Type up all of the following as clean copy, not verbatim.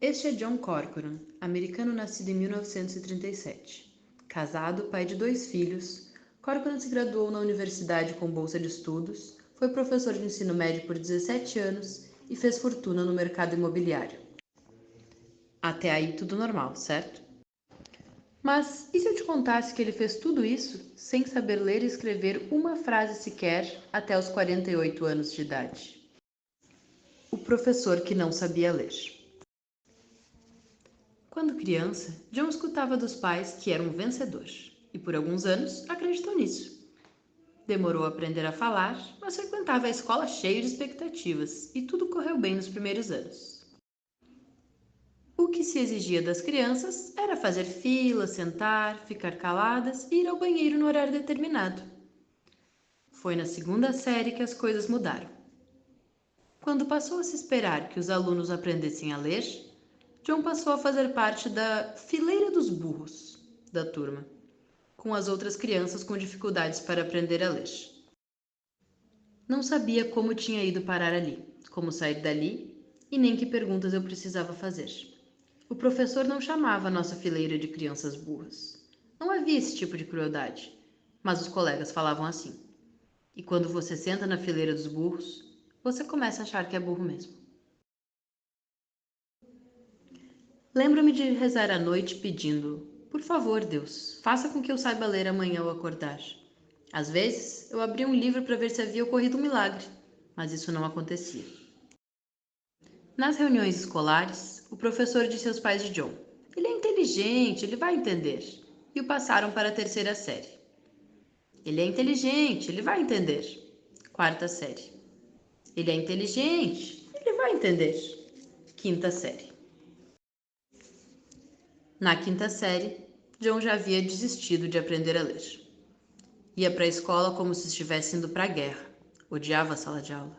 Este é John Corcoran, americano nascido em 1937. Casado, pai de 2 filhos, Corcoran se graduou na universidade com bolsa de estudos, foi professor de ensino médio por 17 anos e fez fortuna no mercado imobiliário. Até aí tudo normal, certo? Mas e se eu te contasse que ele fez tudo isso sem saber ler e escrever uma frase sequer até os 48 anos de idade? O professor que não sabia ler. Quando criança, John escutava dos pais que era um vencedor e por alguns anos acreditou nisso. Demorou a aprender a falar, mas frequentava a escola cheio de expectativas e tudo correu bem nos primeiros anos. O que se exigia das crianças era fazer fila, sentar, ficar caladas e ir ao banheiro no horário determinado. Foi na segunda série que as coisas mudaram. Quando passou a se esperar que os alunos aprendessem a ler, John passou a fazer parte da fileira dos burros da turma, com as outras crianças com dificuldades para aprender a ler. Não sabia como tinha ido parar ali, como sair dali e nem que perguntas eu precisava fazer. O professor não chamava a nossa fileira de crianças burras. Não havia esse tipo de crueldade, mas os colegas falavam assim. E quando você senta na fileira dos burros, você começa a achar que é burro mesmo. Lembro-me de rezar à noite pedindo: por favor, Deus, faça com que eu saiba ler amanhã ao acordar. Às vezes, eu abria um livro para ver se havia ocorrido um milagre, mas isso não acontecia. Nas reuniões escolares, o professor disse aos pais de John: ele é inteligente, ele vai entender. E o passaram para a terceira série. Ele é inteligente, ele vai entender. Quarta série. Ele é inteligente, ele vai entender. Quinta série. Na quinta série, John já havia desistido de aprender a ler. Ia para a escola como se estivesse indo para a guerra. Odiava a sala de aula.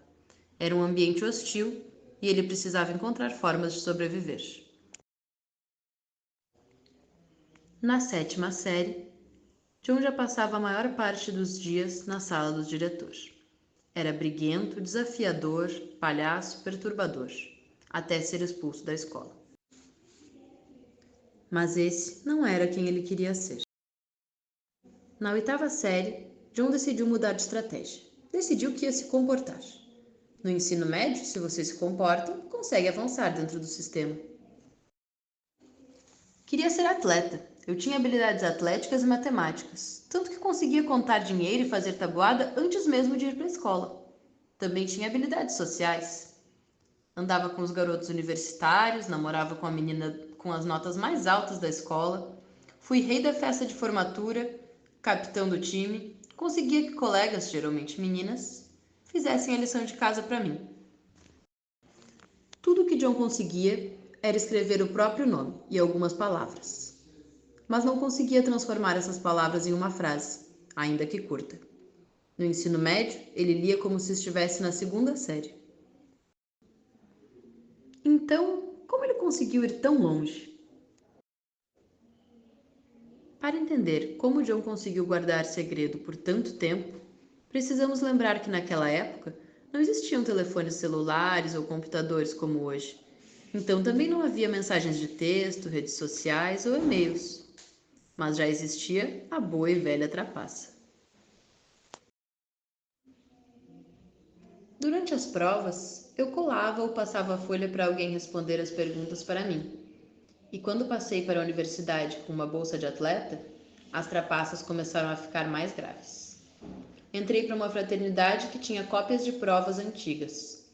Era um ambiente hostil e ele precisava encontrar formas de sobreviver. Na sétima série, John já passava a maior parte dos dias na sala do diretor. Era briguento, desafiador, palhaço, perturbador, até ser expulso da escola. Mas esse não era quem ele queria ser. Na oitava série, John decidiu mudar de estratégia. Decidiu que ia se comportar. No ensino médio, se você se comporta, consegue avançar dentro do sistema. Queria ser atleta. Eu tinha habilidades atléticas e matemáticas, tanto que conseguia contar dinheiro e fazer tabuada antes mesmo de ir para a escola. Também tinha habilidades sociais. Andava com os garotos universitários, namorava com a menina com as notas mais altas da escola, fui rei da festa de formatura, capitão do time, conseguia que colegas, geralmente meninas, fizessem a lição de casa para mim. Tudo que John conseguia era escrever o próprio nome e algumas palavras, mas não conseguia transformar essas palavras em uma frase, ainda que curta. No ensino médio, ele lia como se estivesse na segunda série. Então, como ele conseguiu ir tão longe? Para entender como John conseguiu guardar segredo por tanto tempo, precisamos lembrar que naquela época não existiam telefones celulares ou computadores como hoje. Então também não havia mensagens de texto, redes sociais ou e-mails. Mas já existia a boa e velha trapaça. Durante as provas, eu colava ou passava a folha para alguém responder as perguntas para mim. E quando passei para a universidade com uma bolsa de atleta, as trapaças começaram a ficar mais graves. Entrei para uma fraternidade que tinha cópias de provas antigas.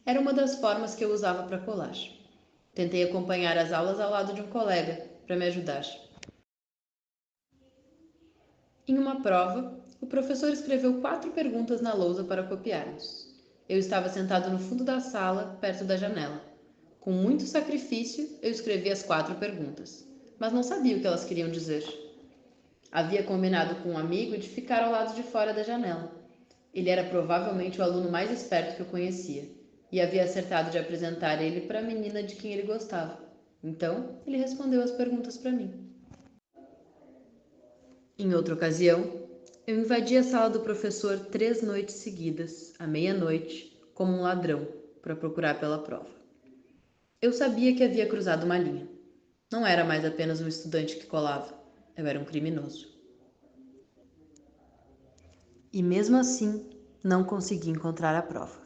Era uma das formas que eu usava para colar. Tentei acompanhar as aulas ao lado de um colega para me ajudar. Em uma prova, o professor escreveu 4 perguntas na lousa para copiarmos. Eu estava sentado no fundo da sala, perto da janela. Com muito sacrifício, eu escrevi as 4 perguntas, mas não sabia o que elas queriam dizer. Havia combinado com um amigo de ficar ao lado de fora da janela. Ele era provavelmente o aluno mais esperto que eu conhecia, e havia acertado de apresentar ele para a menina de quem ele gostava. Então, ele respondeu as perguntas para mim. Em outra ocasião, eu invadi a sala do professor 3 noites seguidas, à meia-noite, como um ladrão, para procurar pela prova. Eu sabia que havia cruzado uma linha. Não era mais apenas um estudante que colava, eu era um criminoso. E mesmo assim, não consegui encontrar a prova.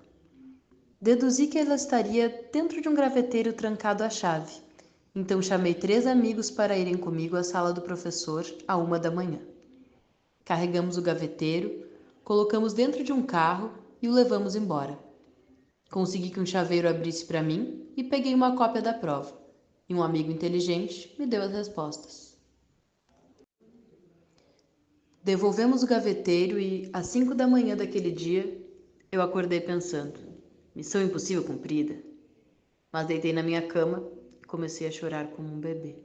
Deduzi que ela estaria dentro de um graveteiro trancado à chave. Então chamei 3 amigos para irem comigo à sala do professor à 1 da manhã. Carregamos o gaveteiro, colocamos dentro de um carro e o levamos embora. Consegui que um chaveiro abrisse para mim e peguei uma cópia da prova. E um amigo inteligente me deu as respostas. Devolvemos o gaveteiro e, às 5 da manhã daquele dia, eu acordei pensando: missão impossível cumprida. Mas deitei na minha cama e comecei a chorar como um bebê.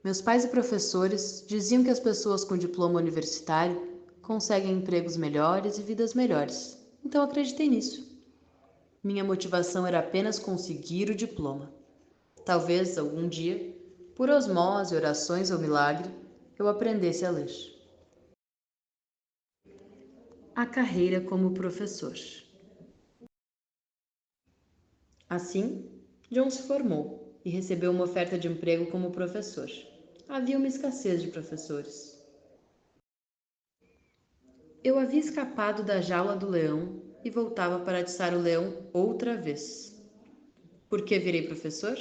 Meus pais e professores diziam que as pessoas com diploma universitário conseguem empregos melhores e vidas melhores, então acreditei nisso. Minha motivação era apenas conseguir o diploma. Talvez, algum dia, por osmose, orações ou milagre, eu aprendesse a ler. A carreira como professor. Assim, John se formou e recebeu uma oferta de emprego como professor. Havia uma escassez de professores. Eu havia escapado da jaula do leão e voltava para atiçar o leão outra vez. Por que virei professor?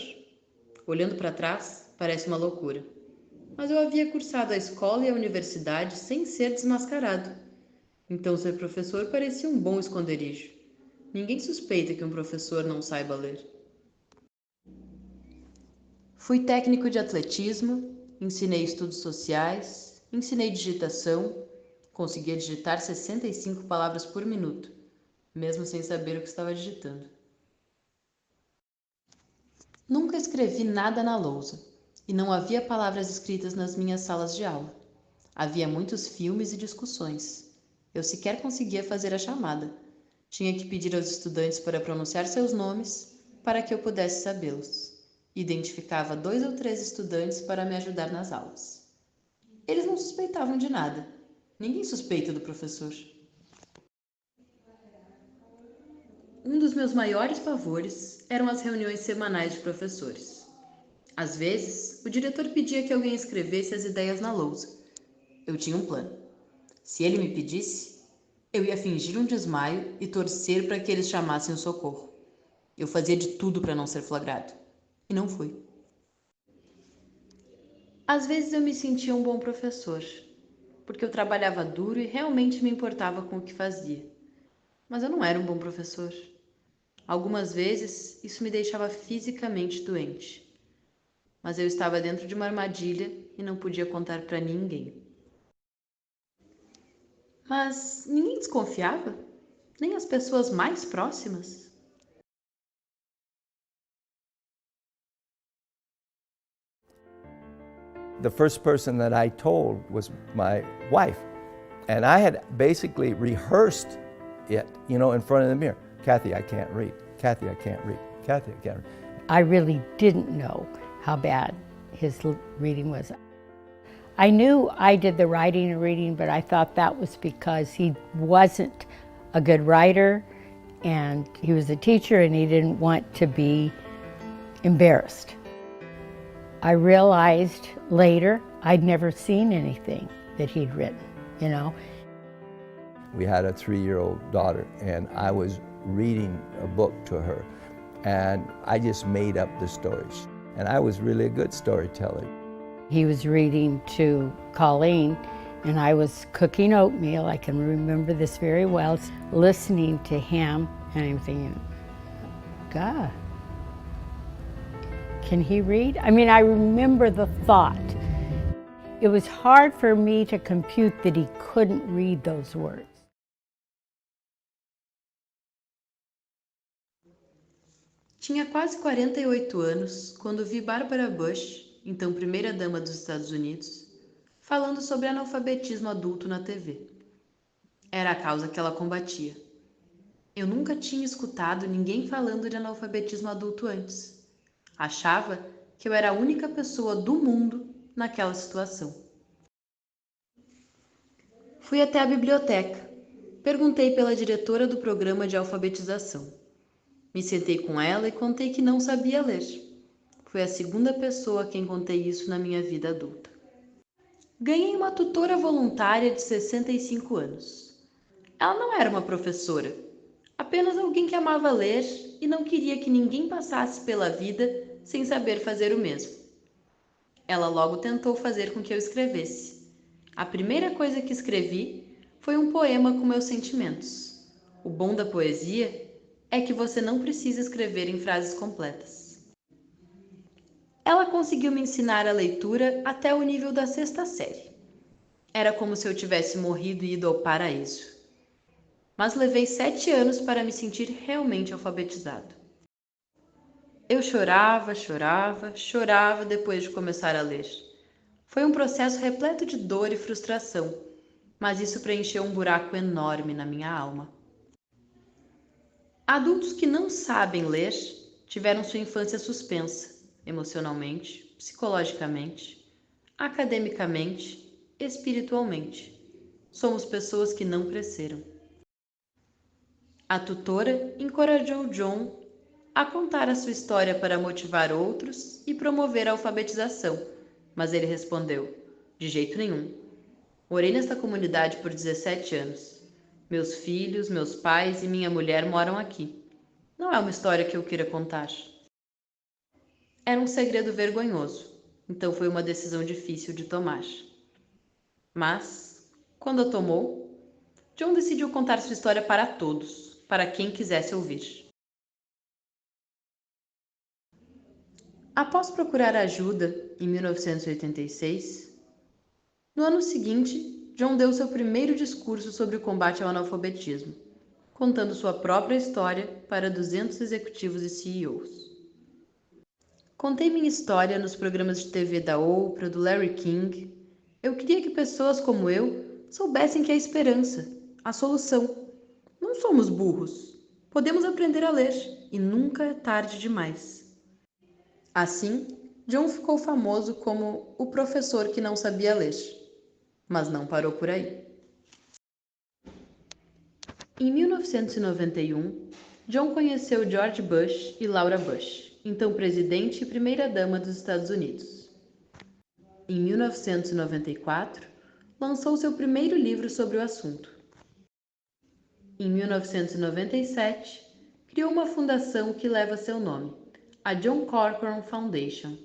Olhando para trás, parece uma loucura. Mas eu havia cursado a escola e a universidade sem ser desmascarado. Então ser professor parecia um bom esconderijo. Ninguém suspeita que um professor não saiba ler. Fui técnico de atletismo, ensinei estudos sociais, ensinei digitação, conseguia digitar 65 palavras por minuto, mesmo sem saber o que estava digitando. Nunca escrevi nada na lousa, e não havia palavras escritas nas minhas salas de aula. Havia muitos filmes e discussões. Eu sequer conseguia fazer a chamada. Tinha que pedir aos estudantes para pronunciar seus nomes para que eu pudesse sabê-los. Identificava 2 ou 3 estudantes para me ajudar nas aulas. Eles não suspeitavam de nada. Ninguém suspeita do professor. Um dos meus maiores pavores eram as reuniões semanais de professores. Às vezes, o diretor pedia que alguém escrevesse as ideias na lousa. Eu tinha um plano. Se ele me pedisse, eu ia fingir um desmaio e torcer para que eles chamassem o socorro. Eu fazia de tudo para não ser flagrado. E não fui. Às vezes eu me sentia um bom professor, porque eu trabalhava duro e realmente me importava com o que fazia. Mas eu não era um bom professor. Algumas vezes isso me deixava fisicamente doente. Mas eu estava dentro de uma armadilha e não podia contar para ninguém. Mas ninguém desconfiava, nem as pessoas mais próximas. The first person that I told was my wife. And I had basically rehearsed it, in front of the mirror. Kathy, I can't read. Kathy, I can't read. Kathy, I can't read. I really didn't know how bad his reading was. I knew I did the writing and reading, but I thought that was because he wasn't a good writer and he was a teacher and he didn't want to be embarrassed. I realized later I'd never seen anything that he'd written, We had a 3-year-old daughter, and I was reading a book to her, and I just made up the stories. And I was really a good storyteller. He was reading to Colleen, and I was cooking oatmeal. I can remember this very well, listening to him, and I'm thinking, God, can he read? I mean, I remember the thought. It was hard for me to compute that he couldn't read those words. Tinha quase 48 anos quando vi Barbara Bush, então primeira-dama dos Estados Unidos, falando sobre analfabetismo adulto na TV. Era a causa que ela combatia. Eu nunca tinha escutado ninguém falando de analfabetismo adulto antes. Achava que eu era a única pessoa do mundo naquela situação. Fui até a biblioteca. Perguntei pela diretora do programa de alfabetização. Me sentei com ela e contei que não sabia ler. Foi a segunda pessoa a quem contei isso na minha vida adulta. Ganhei uma tutora voluntária de 65 anos. Ela não era uma professora, apenas alguém que amava ler e não queria que ninguém passasse pela vida sem saber fazer o mesmo. Ela logo tentou fazer com que eu escrevesse. A primeira coisa que escrevi foi um poema com meus sentimentos. O bom da poesia é que você não precisa escrever em frases completas. Ela conseguiu me ensinar a leitura até o nível da 6ª série. Era como se eu tivesse morrido e ido ao paraíso. Mas levei 7 anos para me sentir realmente alfabetizado. Eu chorava, chorava, chorava depois de começar a ler. Foi um processo repleto de dor e frustração, mas isso preencheu um buraco enorme na minha alma. Adultos que não sabem ler tiveram sua infância suspensa, emocionalmente, psicologicamente, academicamente, espiritualmente. Somos pessoas que não cresceram. A tutora encorajou John a contar a sua história para motivar outros e promover a alfabetização, mas ele respondeu: de jeito nenhum. Morei nesta comunidade por 17 anos. Meus filhos, meus pais e minha mulher moram aqui. Não é uma história que eu queira contar. Era um segredo vergonhoso, então foi uma decisão difícil de tomar. Mas, quando a tomou, John decidiu contar sua história para todos, para quem quisesse ouvir. Após procurar ajuda em 1986, no ano seguinte, John deu seu primeiro discurso sobre o combate ao analfabetismo, contando sua própria história para 200 executivos e CEOs. Contei minha história nos programas de TV da Oprah, do Larry King. Eu queria que pessoas como eu soubessem que há esperança, a solução. Não somos burros. Podemos aprender a ler e nunca é tarde demais. Assim, John ficou famoso como o professor que não sabia ler. Mas não parou por aí. Em 1991, John conheceu George Bush e Laura Bush, então presidente e primeira-dama dos Estados Unidos. Em 1994, lançou seu primeiro livro sobre o assunto. Em 1997, criou uma fundação que leva seu nome, a John Corcoran Foundation,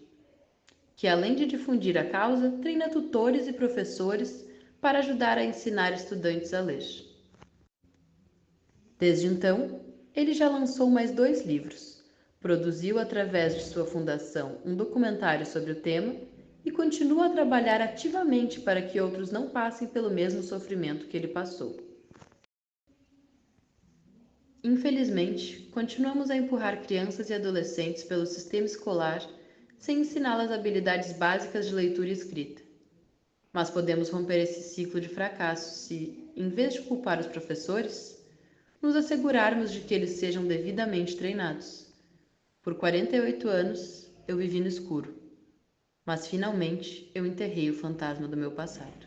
que além de difundir a causa, treina tutores e professores para ajudar a ensinar estudantes a ler. Desde então, ele já lançou mais 2 livros, produziu através de sua fundação um documentário sobre o tema e continua a trabalhar ativamente para que outros não passem pelo mesmo sofrimento que ele passou. Infelizmente, continuamos a empurrar crianças e adolescentes pelo sistema escolar sem ensiná-las habilidades básicas de leitura e escrita. Mas podemos romper esse ciclo de fracasso se, em vez de culpar os professores, nos assegurarmos de que eles sejam devidamente treinados. Por 48 anos, eu vivi no escuro, mas finalmente eu enterrei o fantasma do meu passado.